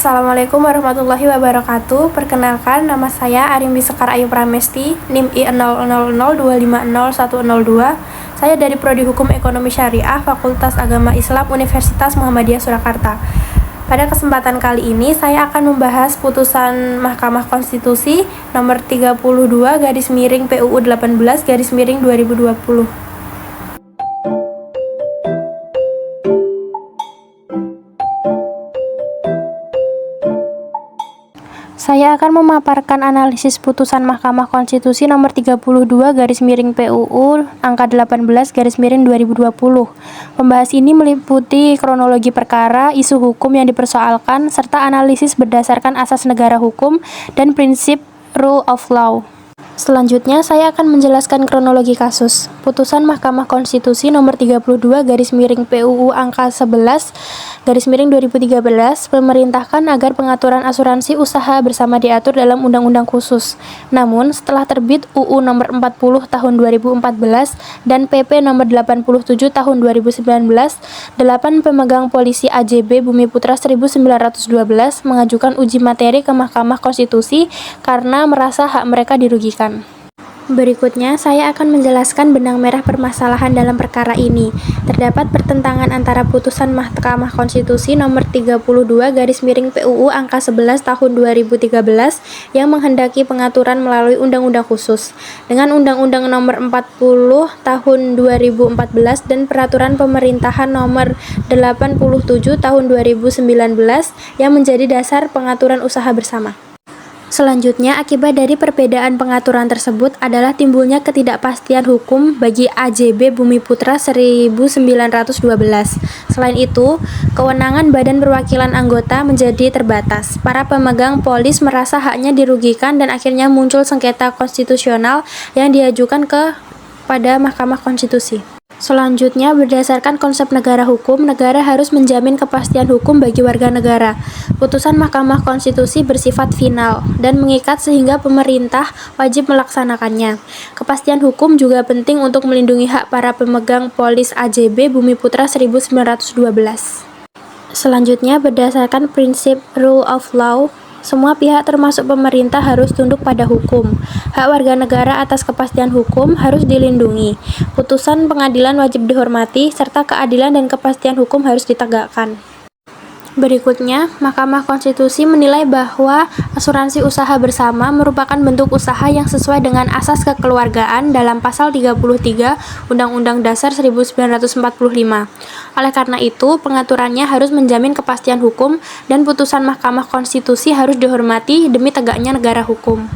Assalamualaikum warahmatullahi wabarakatuh. Perkenalkan, nama saya Arimbi Sekar Ayu Pramesti, NIM I0002500102. Saya dari Prodi Hukum Ekonomi Syariah, Fakultas Agama Islam Universitas Muhammadiyah Surakarta. Pada kesempatan kali ini, saya akan membahas putusan Mahkamah Konstitusi nomor 32/PUU 18/2020. Saya akan memaparkan analisis putusan Mahkamah Konstitusi nomor 32/PUU angka 18/2020. Pembahas ini meliputi kronologi perkara, isu hukum yang dipersoalkan, serta analisis berdasarkan asas negara hukum dan prinsip rule of law. Selanjutnya, saya akan menjelaskan kronologi kasus. Putusan Mahkamah Konstitusi nomor 32/PUU angka 11/2013 memerintahkan agar pengaturan asuransi usaha bersama diatur dalam undang-undang khusus. Namun, setelah terbit UU nomor 40 tahun 2014 dan PP nomor 87 tahun 2019, 8 pemegang polisi AJB Bumi Putra 1912 mengajukan uji materi ke Mahkamah Konstitusi karena merasa hak mereka dirugikan. Berikutnya, saya akan menjelaskan benang merah permasalahan dalam perkara ini. Terdapat pertentangan antara putusan Mahkamah Konstitusi nomor 32/PUU angka 11 tahun 2013 yang menghendaki pengaturan melalui undang-undang khusus dengan Undang-Undang nomor 40 tahun 2014 dan Peraturan Pemerintahan nomor 87 tahun 2019 yang menjadi dasar pengaturan usaha bersama. Selanjutnya, akibat dari perbedaan pengaturan tersebut adalah timbulnya ketidakpastian hukum bagi AJB Bumi Putra 1912. Selain itu, kewenangan Badan Perwakilan Anggota menjadi terbatas. Para pemegang polis merasa haknya dirugikan dan akhirnya muncul sengketa konstitusional yang diajukan kepada Mahkamah Konstitusi. Selanjutnya, berdasarkan konsep negara hukum, negara harus menjamin kepastian hukum bagi warga negara. Putusan Mahkamah Konstitusi bersifat final dan mengikat sehingga pemerintah wajib melaksanakannya. Kepastian hukum juga penting untuk melindungi hak para pemegang polis AJB Bumi Putra 1912. Selanjutnya, berdasarkan prinsip rule of law, semua pihak termasuk pemerintah harus tunduk pada hukum. Hak warga negara atas kepastian hukum harus dilindungi. Putusan pengadilan wajib dihormati, serta keadilan dan kepastian hukum harus ditegakkan. Berikutnya, Mahkamah Konstitusi menilai bahwa asuransi usaha bersama merupakan bentuk usaha yang sesuai dengan asas kekeluargaan dalam pasal 33 Undang-Undang Dasar 1945. Oleh karena itu, pengaturannya harus menjamin kepastian hukum dan putusan Mahkamah Konstitusi harus dihormati demi tegaknya negara hukum.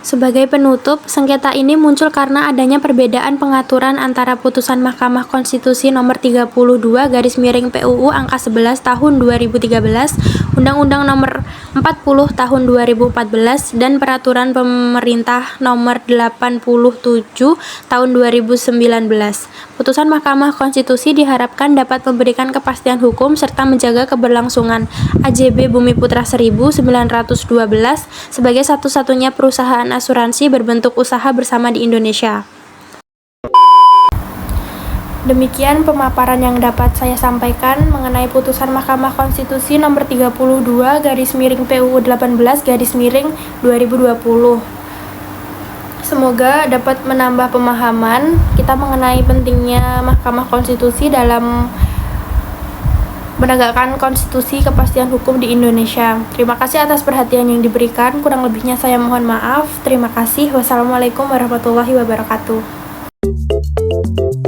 Sebagai penutup, sengketa ini muncul karena adanya perbedaan pengaturan antara putusan Mahkamah Konstitusi nomor 32/PUU angka 11 tahun 2013, Undang-Undang nomor 40 tahun 2014 dan Peraturan Pemerintah nomor 87 tahun 2019. Putusan Mahkamah Konstitusi diharapkan dapat memberikan kepastian hukum serta menjaga keberlangsungan AJB Bumi Putra 1912 sebagai satu-satunya perusahaan asuransi berbentuk usaha bersama di Indonesia. Demikian pemaparan yang dapat saya sampaikan mengenai putusan Mahkamah Konstitusi nomor 32/PUU 18/2020. Semoga dapat menambah pemahaman kita mengenai pentingnya Mahkamah Konstitusi dalam menegakkan konstitusi kepastian hukum di Indonesia. Terima kasih atas perhatian yang diberikan. Kurang lebihnya saya mohon maaf. Terima kasih. Wassalamualaikum warahmatullahi wabarakatuh.